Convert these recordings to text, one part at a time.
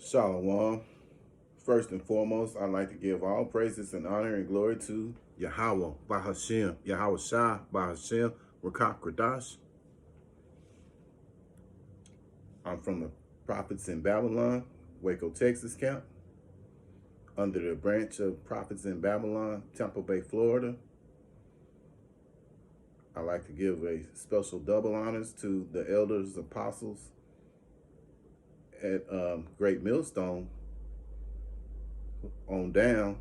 Shalom. First and foremost, I'd like to give all praises and honor and glory to Yahweh, Bahashem, Yahweh Shah, Bahashem, Rakak Kradash. I'm from the Prophets in Babylon, Waco, Texas camp, under the branch of Prophets in Babylon, Tampa Bay, Florida. I'd like to give a special double honors to the elders, apostles at Great Millstone on down,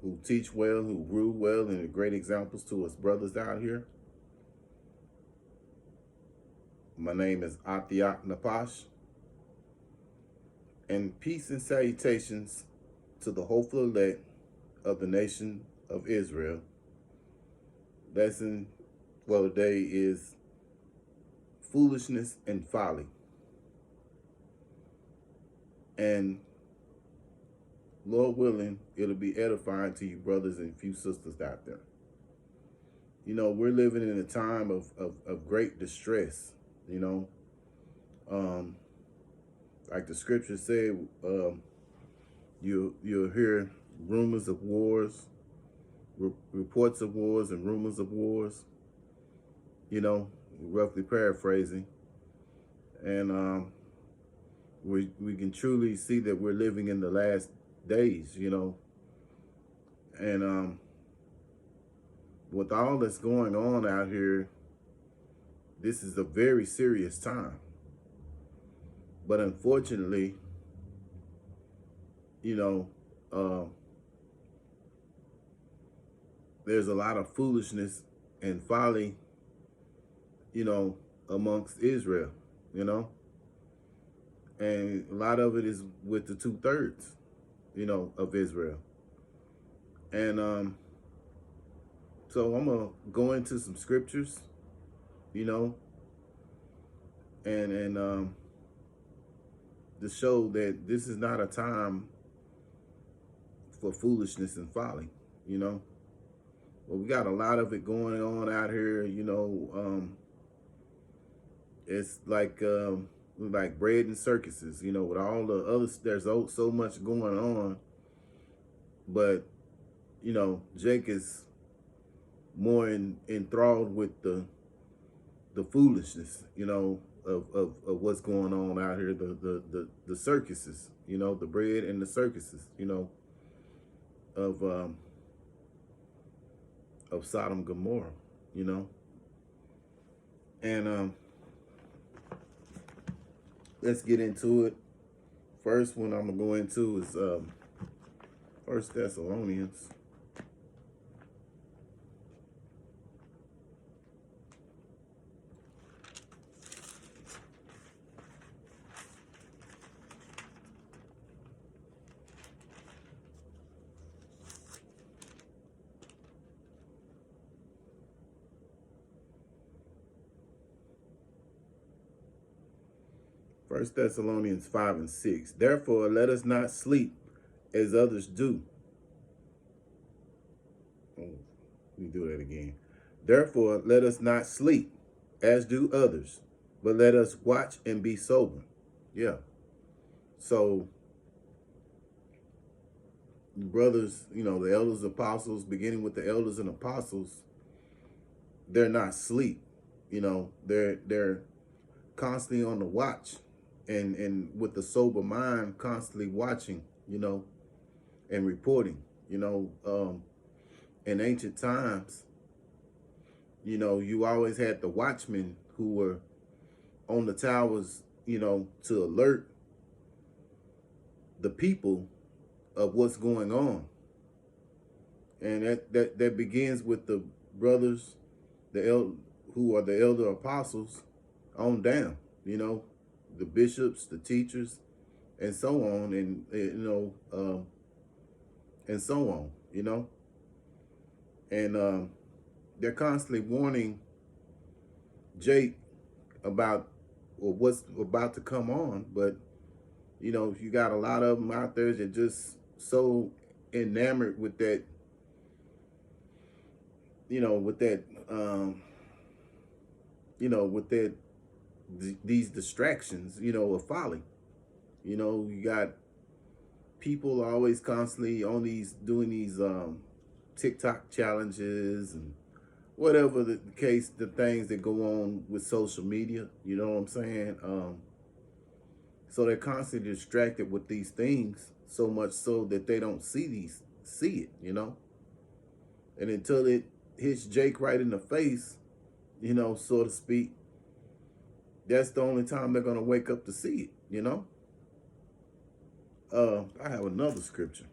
who teach well, who rule well, and are great examples to us brothers out here. My name is Atiak Napash. And peace and salutations to the hopeful elect of the nation of Israel. Lesson for today is Foolishness and Folly. And Lord willing, it'll be edifying to you brothers and few sisters out there. You know, we're living in a time of great distress, you know. Like the scripture said, you'll hear rumors of wars, reports of wars and rumors of wars, you know, roughly paraphrasing. And we can truly see that we're living in the last days, you know. And with all that's going on out here, this is a very serious time. But unfortunately, you know, there's a lot of foolishness and folly, you know, amongst Israel, you know. And a lot of it is with the 2/3, you know, of Israel. And so I'm gonna go into some scriptures, you know, and to show that this is not a time for foolishness and folly, you know. Well, we got a lot of it going on out here, you know. It's like bread and circuses, you know, with all the others. There's so much going on, but you know, Jake is more enthralled with the foolishness, you know, of what's going on out here, the circuses, you know, the bread and the circuses, you know, of Sodom and Gomorrah, you know. And let's get into it. First one I'm gonna go into is First Thessalonians. First Thessalonians 5 and 6. Therefore, let us not sleep as others do. Oh, let me do that again. Therefore, let us not sleep as do others, but let us watch and be sober. Yeah. So, brothers, you know, the elders, apostles, beginning with the elders and apostles, they're not asleep. You know, they're constantly on the watch. And with the sober mind, constantly watching, you know, and reporting, you know. In ancient times, you know, you always had the watchmen who were on the towers, you know, to alert the people of what's going on. And that begins with the brothers, who are the elder apostles on down, you know, the bishops, the teachers, and so on, and you know, and so on, you know. And they're constantly warning Jake about what's about to come on. But you know, you got a lot of them out there that just so enamored with that, you know, with that, you know, with that these distractions, you know, of folly. You know, you got people are always constantly on these doing these TikTok challenges and whatever the case, the things that go on with social media. You know what I'm saying? So they're constantly distracted with these things, so much so that they don't see it, you know? And until it hits Jake right in the face, you know, so to speak, that's the only time they're gonna wake up to see it, you know? I have another scripture.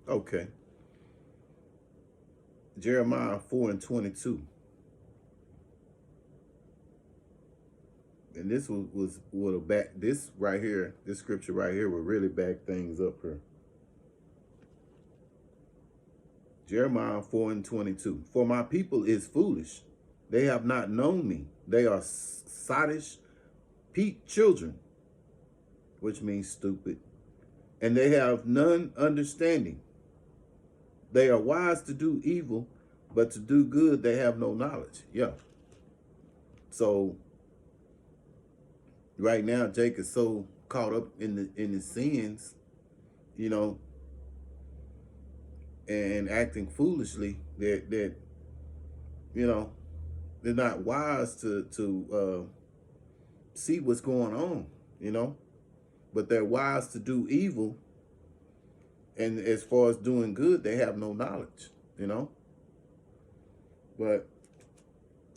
Okay. Jeremiah 4:22. And this would have back this right here, this scripture right here will really back things up here. Jeremiah 4:22. For my people is foolish. They have not known me. They are sottish children, which means stupid. And they have none understanding. They are wise to do evil, but to do good they have no knowledge. Yeah. So right now, Jake is so caught up in his sins, you know, and acting foolishly that you know, they're not wise to see what's going on, you know, but they're wise to do evil. And as far as doing good, they have no knowledge, you know. But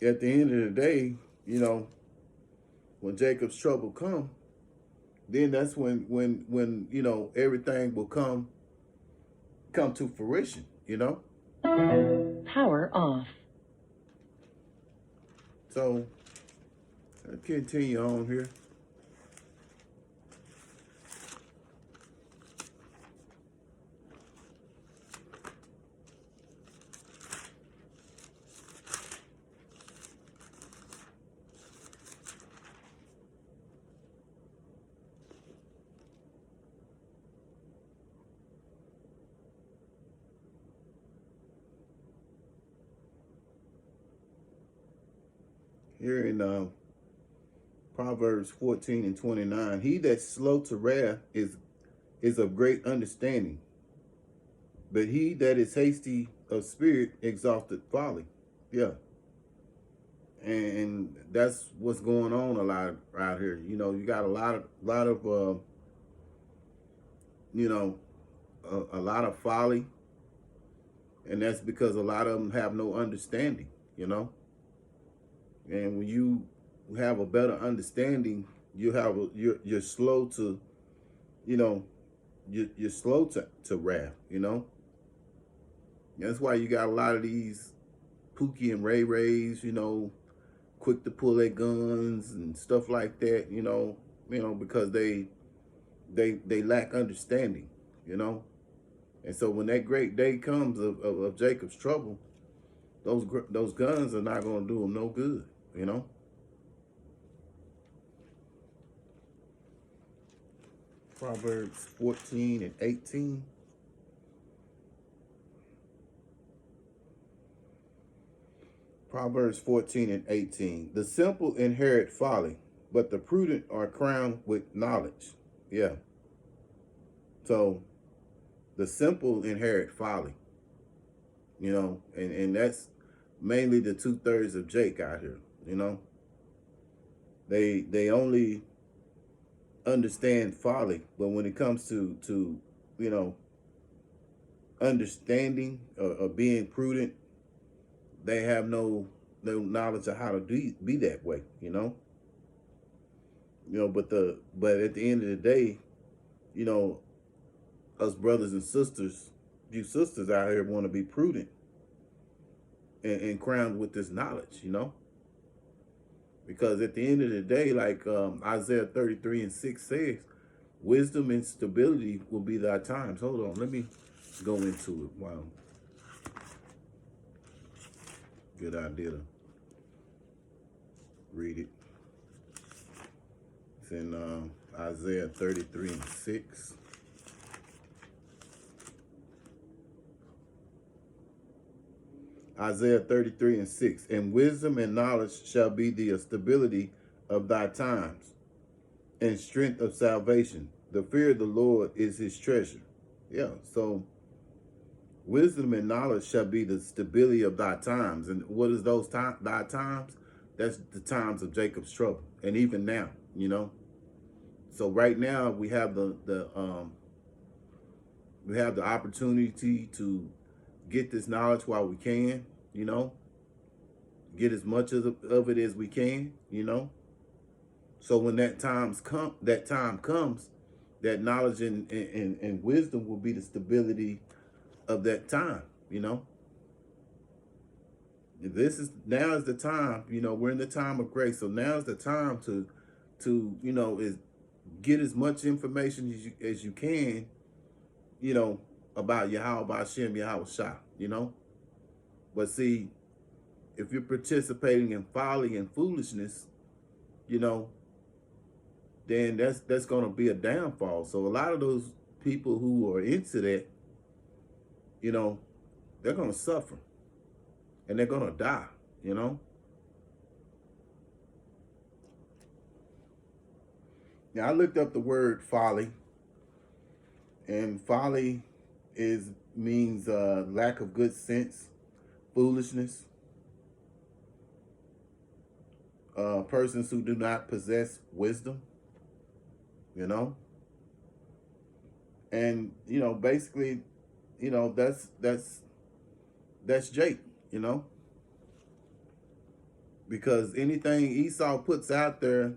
at the end of the day, you know, when Jacob's trouble come, then that's when you know everything will come to fruition, you know. Power off. So let's continue on here. Here in Proverbs 14:29, he that's slow to wrath is of great understanding, but he that is hasty of spirit exalted folly. Yeah. And that's what's going on a lot out here. You know, you got a lot of you know, a lot of folly, and that's because a lot of them have no understanding, you know. And when you have a better understanding, you're slow to, you know, you're slow to wrath, you know. That's why you got a lot of these Pookie and Ray Rays, you know, quick to pull their guns and stuff like that, you know, because they lack understanding, you know. And so when that great day comes of Jacob's trouble, those guns are not going to do them no good, you know. Proverbs 14:18. Proverbs 14:18. The simple inherit folly, but the prudent are crowned with knowledge. Yeah. So the simple inherit folly, you know, and that's mainly the 2/3 of Jake out here, you know. They only understand folly, but when it comes to you know, understanding or being prudent, they have no knowledge of how to be that way, you know. You know, but at the end of the day, you know, us brothers and sisters, you sisters out here want to be prudent and crowned with this knowledge, you know. Because at the end of the day, like Isaiah 33:6 says, wisdom and stability will be thy times. Hold on, let me go into it. Wow. Good idea to read it. It's in Isaiah 33 and 6. Isaiah 33 and 6. And wisdom and knowledge shall be the stability of thy times, and strength of salvation. The fear of the Lord is his treasure. Yeah, so wisdom and knowledge shall be the stability of thy times. And what is those thy times? That's the times of Jacob's trouble. And even now, you know. So right now we have the opportunity to get this knowledge while we can, you know. Get as much of it as we can, you know. So when that time comes, that knowledge and wisdom will be the stability of that time, you know. Now is the time, you know, we're in the time of grace. So now is the time to you know, is get as much information as you can, you know, about Yahweh Hashem, Yahweh Shah, you know. But see, if you're participating in folly and foolishness, you know, then that's going to be a downfall. So a lot of those people who are into that, you know, they're going to suffer and they're going to die, you know. Now I looked up the word folly, and folly means lack of good sense, foolishness, persons who do not possess wisdom, you know. And you know, basically, you know, that's Jake, you know, because anything Esau puts out there,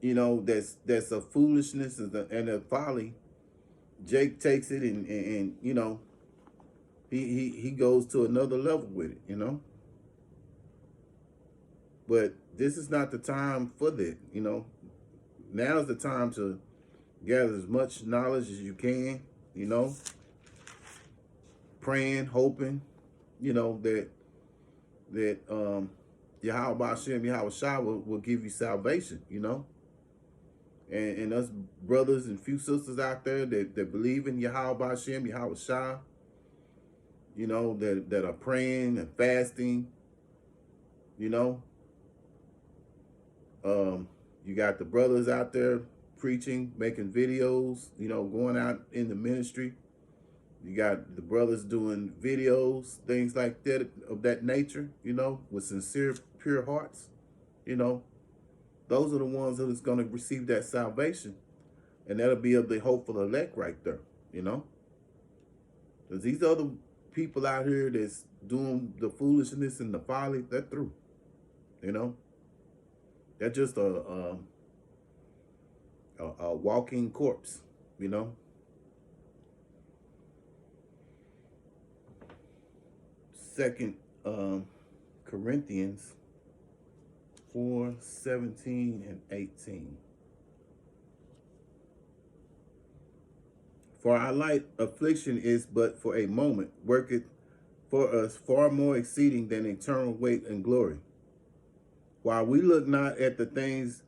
you know, that's a foolishness and a folly, Jake takes it and you know, he goes to another level with it, you know. But this is not the time for that, you know. Now is the time to gather as much knowledge as you can, you know. Praying, hoping, you know, that Yahweh Hashem, Yahweh Shah will give you salvation, you know. And us brothers and few sisters out there that believe in Yahweh Hashem, Yahweh Shah, you know, that are praying and fasting, you know. You got the brothers out there preaching, making videos, you know, going out in the ministry. You got the brothers doing videos, things like that, of that nature, you know, with sincere, pure hearts, you know. Those are the ones that is going to receive that salvation. And that'll be of the hopeful elect right there, you know. Because these other people out here that's doing the foolishness and the folly, they're through, you know. They're just a walking corpse, you know. Second Corinthians 4:17 and 18. For our light affliction is but for a moment, worketh for us far more exceeding than eternal weight and glory. While we look not at the things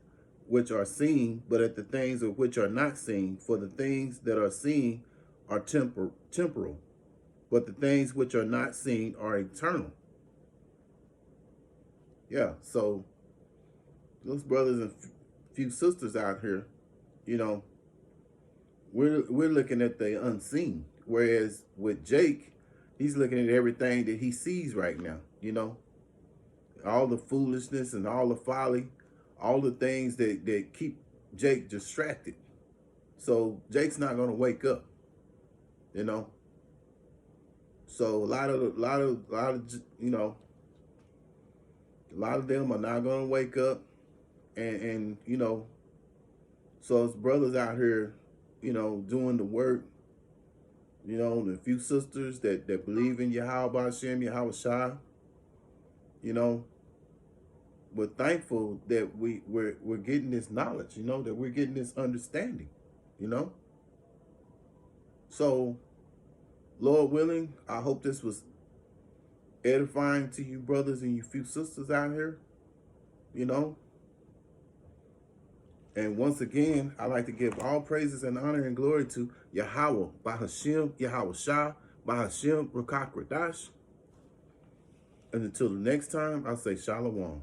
which are seen, but at the things of which are not seen. For the things that are seen are temporal, but the things which are not seen are eternal. Yeah, so those brothers and few sisters out here, you know, we're looking at the unseen. Whereas with Jake, he's looking at everything that he sees right now, you know. All the foolishness and all the folly, all the things that keep Jake distracted. So Jake's not going to wake up, you know. So a lot of you know, a lot of them are not going to wake up, and you know, so it's brothers out here, you know, doing the work, you know, the few sisters that believe in Yahweh Hashem, Yahweh Shah, you know. We're thankful that we're getting this knowledge, you know, that we're getting this understanding, you know. So, Lord willing, I hope this was edifying to you brothers and you few sisters out here, you know. And once again, I like to give all praises and honor and glory to Yahweh, Bahashim, Yahweh Shah, Bahashim, Rakak Radash. And until the next time, I'll say Shalom.